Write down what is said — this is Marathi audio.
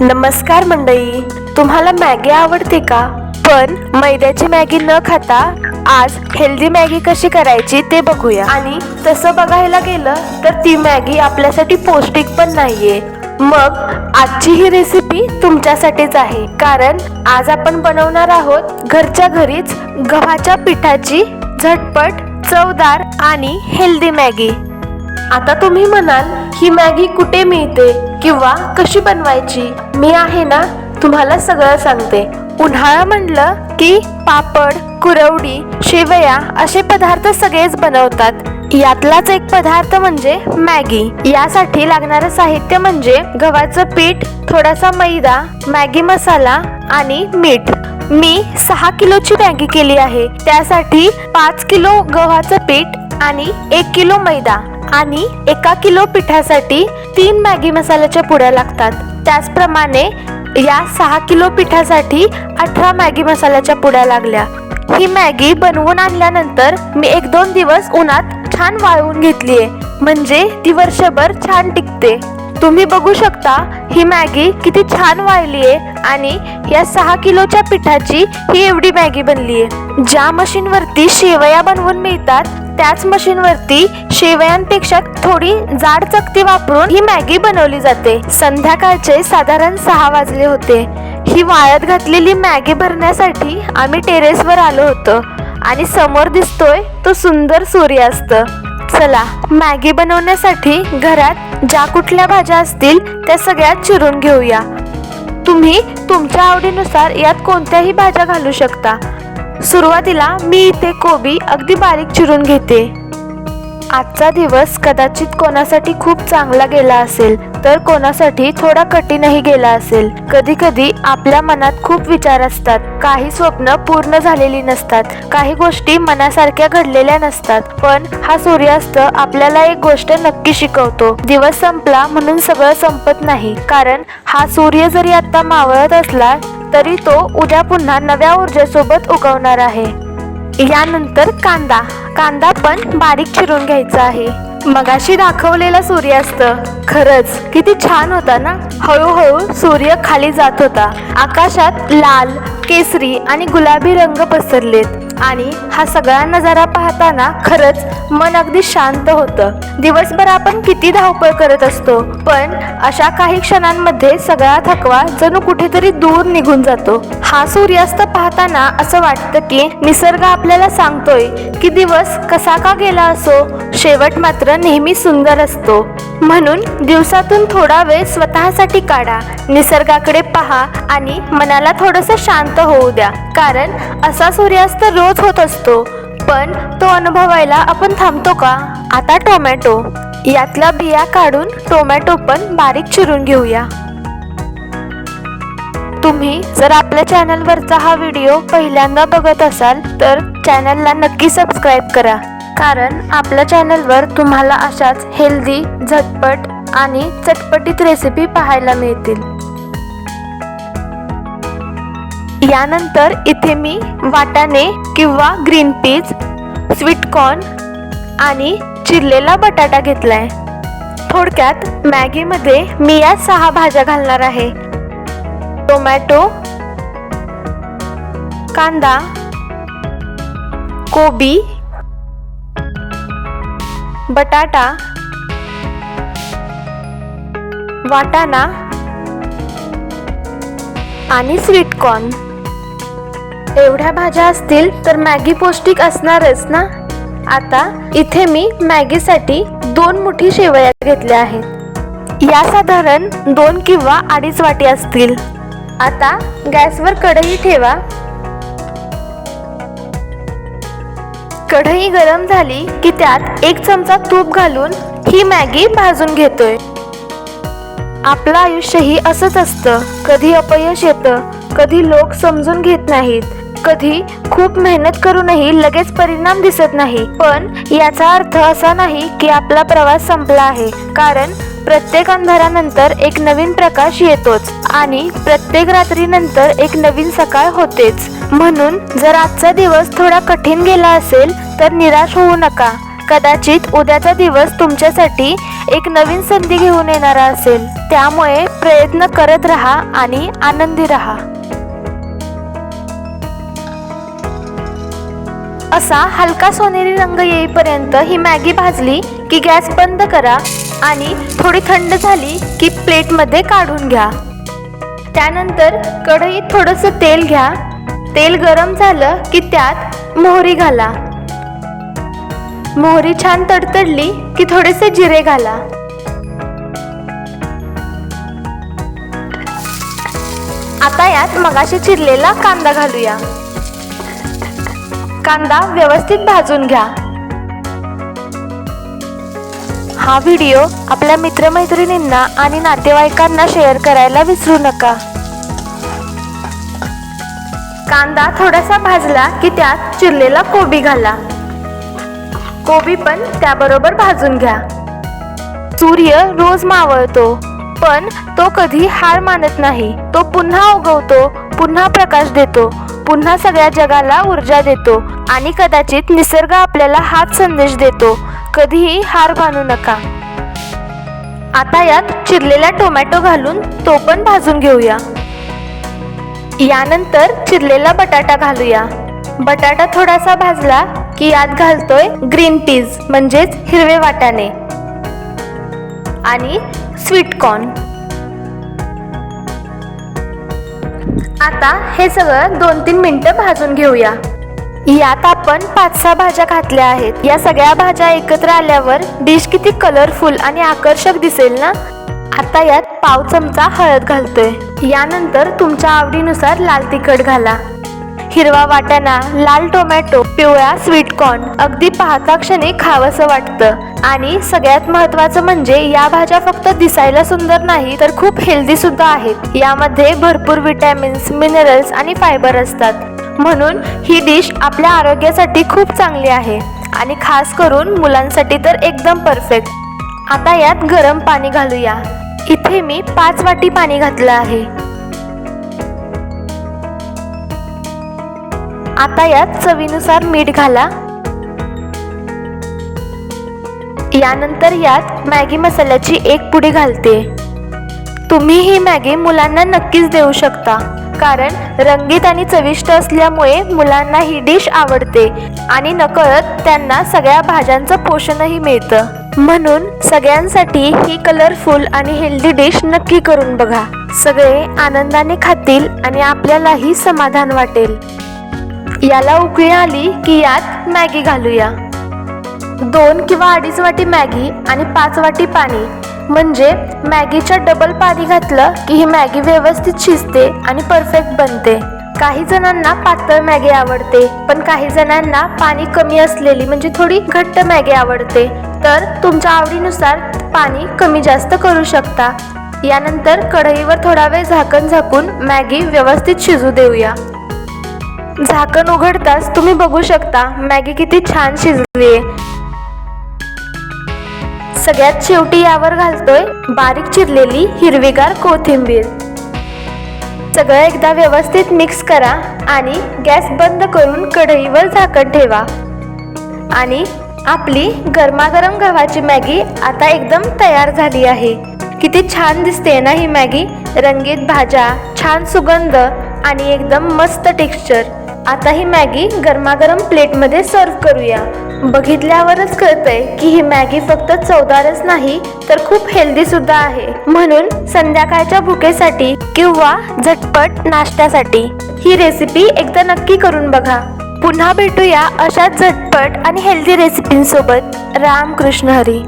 नमस्कार मंडळी, तुम्हाला मॅगी आवडते का? पण मैद्याची मॅगी न खाता आज हेल्दी मॅगी कशी करायची ते बघूया. आणि तसं बघायला गेलं तर ती मॅगी आपल्यासाठी पौष्टिक पण नाहीये. मग आजची ही रेसिपी तुमच्यासाठीच आहे, कारण आज आपण बनवणार आहोत घरच्या घरीच गव्हाच्या पिठाची झटपट, चवदार आणि हेल्दी मॅगी. आता तुम्ही म्हणाल ही मॅगी कुठे मिळते किंवा कशी बनवायची? मी आहे ना, तुम्हाला सगळं सांगते. उन्हाळा म्हणलं की पापड, कुरवडी, शेवया असे पदार्थ सगळेच बनवतात. यातलाच एक पदार्थ म्हणजे मॅगी. यासाठी लागणारं साहित्य म्हणजे गव्हाचं पीठ, थोडासा मैदा, मॅगी मसाला आणि मीठ. मी 6 किलोची मॅगी केली आहे. त्यासाठी 5 किलो गव्हाचं पीठ आणि 1 किलो मैदा आणि 1 किलो पिठासाठी 3 मॅगी मसाल्याच्या पुड्या लागतात. त्याचप्रमाणे या 6 किलो पिठासाठी 18 मॅगी मसाल्याच्या पुड्या लागल्या. ही मॅगी बनवून आणल्यानंतर मी 1-2 दिवस उन्हात छान वाळवून घेतलीये, म्हणजे ती वर्षभर छान टिकते. तुम्ही बघू शकता ही मॅगी किती छान वाळलीये आणि या 6 किलोच्या पिठाची ही एवढी मॅगी बनलीये. ज्या मशीनवरती शेवया बनवून मिळतात त्याच मशीनवरती शेवयांपेक्षा थोडी जाड चकती वापरून ही मॅगी बनवली जाते. संध्याकाळचे साधारण 6 वाजले होते. ही वाळत घातलेली मॅगी भरण्यासाठी आम्ही टेरेसवर आलो होतो आणि समोर दिसतोय तो सुंदर सूर्यास्त. चला, मॅगी बनवण्यासाठी घरात ज्या कुठल्या भाज्या असतील त्या सगळ्या चिरून घेऊया. तुम्ही तुमच्या आवडीनुसार यात कोणत्याही भाज्या घालू शकता. सुरुवातीला मी इथे कोबी अगदी बारीक चिरून घेते. आजचा दिवस कदाचित कोणासाठी खूप चांगला गेला असेल तर कोणासाठी थोडा कठीणही गेला असेल. कधी कधी आपल्या मनात खूप विचार असतात, काही स्वप्न पूर्ण झालेली नसतात, काही गोष्टी मनासारख्या घडलेल्या नसतात. पण हा सूर्यास्त आपल्याला एक गोष्ट नक्की शिकवतो, दिवस संपला म्हणून सगळं संपत नाही. कारण हा सूर्य जरी आता मावळत असला तरी तो उद्या पुन्हा नव्या ऊर्जेसोबत उगवणार आहे. यानंतर कांदा पण बारीक चिरून घ्यायचा आहे. मगाशी दाखवलेला सूर्यास्त खरंच किती छान होता ना. हळूहळू सूर्य खाली जात होता. आकाशात लाल, केसरी आणि गुलाबी रंग पसरलेत आणि हा सगळा नजारा पाहताना खरंच मन अगदी शांत होतं. दिवसभर आपण किती धावपळ करत असतो, पण अशा काही क्षणांमध्ये सगळा थकवा जणू कुठेतरी दूर निघून जातो. हा सूर्यास्त पाहताना असं वाटतं की निसर्ग आपल्याला सांगतोय की दिवस कसा का गेला असो, शेवट मात्र नेहमी सुंदर असतो. म्हणून दिवसातून थोडा वेळ स्वतःसाठी काढा, निसर्गाकडे पहा आणि मनाला थोडंसं शांत होऊ द्या. कारण असा सूर्यास्त रोज होत असतो, पण तो अनुभवायला आपण थांबतो का? आता टोमॅटो, यातल्या बिया काढून टोमॅटो पण बारीक चिरून घेऊया. तुम्ही जर आपल्या चॅनलवरचा हा व्हिडिओ पहिल्यांदा बघत असाल तर चॅनलला नक्की सबस्क्राईब करा, कारण आपल्या चॅनलवर तुम्हाला अशाच हेल्दी, झटपट आणि चटपटीत रेसिपी पाहायला मिळतील. यानंतर इथे मी वाटाणे किंवा ग्रीन पीज, स्वीट कॉर्न आणि चिरलेला बटाटा घेतलाय. थोडक्यात मॅगीमध्ये मी या 6 भाज्या घालणार आहे: टोमॅटो, कांदा, कोबी, बटाटा, वाटाणा आणि स्वीट कॉर्न. एवढ्या भाज्या असतील तर मॅगी पौष्टिक असणारच ना. आता इथे मी मॅगीसाठी 2 मुठी शेवया घेतल्या आहेत. या साधारण 2 किंवा 2.5 वाटी असतील. आता गॅसवर कढई ठेवा. कढई गरम झाली की त्यात 1 चमचा तूप घालून ही मॅगी भाजून घेतोय. आपलं आयुष्यही असंच असतं. कधी अपयश येतं, कधी लोक समजून घेत नाहीत, कधी खूप मेहनत करूनही लगेच परिणाम दिसत नाही. पण याचा अर्थ असा नाही की आपला प्रवास संपला आहे. कारण प्रत्येक अंधारानंतर एक नवीन प्रकाश येतोच आणि प्रत्येक रात्रीनंतर एक नवीन सकाळ होतेच. म्हणून जर आजचा दिवस थोडा कठीण गेला असेल तर निराश होऊ नका, कदाचित उद्याचा दिवस तुमच्यासाठी एक नवीन संधी घेऊन येणारा असेल. त्यामुळे प्रयत्न करत राहा आणि आनंदी राहा. असा हलका सोनेरी रंग येईपर्यंत ही मॅगी भाजली की गॅस बंद करा आणि थोडी थंड झाली की प्लेटमध्ये काढून घ्या. त्यानंतर कढईत थोडंसं तेल घ्या. तेल गरम झालं की त्यात मोहरी घाला. मोहरी छान तडतडली की थोडेसे जिरे घाला. आता यात मगाशी चिरलेला कांदा घालूया. कांदा व्यवस्थित भाजून घ्या. हा व्हिडिओ आपल्या मित्रमैत्रिणींना आणि नातेवाईकांना शेअर करायला विसरू नका. कांदा थोडासा भाजला की त्यात चिरलेला कोबी घाला. कोबी पण त्याबरोबर भाजून घ्या. सूर्य रोज मावळतो, पण तो कधी हार मानत नाही. तो पुन्हा उगवतो, पुन्हा प्रकाश देतो, पुन्हा सगळ्या जगाला ऊर्जा देतो आणि कदाचित निसर्ग आपल्याला हाच संदेश देतो, कधीही हार मानू नका. आता यात चिरलेला टोमॅटो घालून तो पण भाजून घेऊया. यानंतर चिरलेला बटाटा घालूया. बटाटा थोडासा भाजला की यात घालतोय ग्रीन पीज म्हणजेच हिरवे वाटाणे आणि स्वीट कॉर्न. आता हे सगळं 2-3 मिनिटं भाजून घेऊया. यात आपण 5-6 भाज्या घातल्या आहेत. या सगळ्या भाज्या एकत्र आल्यावर डिश किती कलरफुल आणि आकर्षक दिसेल ना. आता यात पाव चमचा हळद घालतोय. यानंतर तुमच्या आवडीनुसार लाल तिखट घाला. हिरवा वाटाणा, लाल टोमॅटो, पिवळा स्वीट कॉर्न अगदी पाहता क्षणी खावंसं वाटतं. आणि सगळ्यात महत्त्वाचं म्हणजे या भाज्या फक्त दिसायला सुंदर नाही तर खूप हेल्दी सुद्धा आहेत. यामध्ये भरपूर विटॅमिन्स, मिनरल्स आणि फायबर असतात. म्हणून ही डिश आपल्या आरोग्यासाठी खूप चांगली आहे आणि खास करून मुलांसाठी तर एकदम परफेक्ट. आता यात गरम पाणी घालूया. इथे मी 5 वाटी पाणी घातलं आहे. आता यात चवीनुसार मीठ घाला. यानंतर यात मॅगी मसाल्याची 1 पुडी घालते. तुम्ही ही मॅगी मुलांना नक्कीच देऊ शकता, कारण रंगीत आणि चविष्ट असल्यामुळे मुलांना ही डिश आवडते आणि नकळत त्यांना सगळ्या भाज्यांचं पोषणही मिळतं. म्हणून सगळ्यांसाठी ही कलरफुल आणि हेल्दी डिश नक्की करून बघा. सगळे आनंदाने खातील आणि आपल्यालाही समाधान वाटेल. याला उकळी आली की यात मॅगी घालूया. 2 किंवा 2.5 वाटी मॅगी आणि 5 वाटी पाणी म्हणजे मॅगीच्या डबल पाणी घातलं की ही मॅगी व्यवस्थित शिजते आणि परफेक्ट बनते. काही जणांना पातळ मॅगी आवडते, पण काही जणांना पाणी कमी असलेली म्हणजे थोडी घट्ट मॅगी आवडते. तर तुमच्या आवडीनुसार पाणी कमी जास्त करू शकता. यानंतर कढईवर थोडा वेळ झाकण झाकून मॅगी व्यवस्थित शिजू देऊया. झाकण उघडताच तुम्ही बघू शकता मॅगी किती छान शिजली आहे. सगळ्यात शेवटी यावर घालतोय बारीक चिरलेली हिरवीगार कोथिंबीर. सगळं एकदा व्यवस्थित मिक्स करा आणि गॅस बंद करून कढईवर झाकण ठेवा. आणि आपली गरमागरम गव्हाची मॅगी आता एकदम तयार झाली आहे. किती छान दिसते ना ही मॅगी. रंगीत भाज्या, छान सुगंध आणि एकदम मस्त टेक्स्चर. आता ही मॅगी गरमागरम प्लेटमध्ये सर्व करूया. बघितल्यावरच कळतंय की ही मॅगी फक्त चवदारच नाही तर खूप हेल्दी सुद्धा आहे. म्हणून संध्याकाळच्या भुकेसाठी किंवा झटपट नाश्त्यासाठी ही रेसिपी एकदा नक्की करून बघा. पुन्हा भेटूया अशाच झटपट आणि हेल्दी रेसिपींसोबत. राम कृष्ण हरी.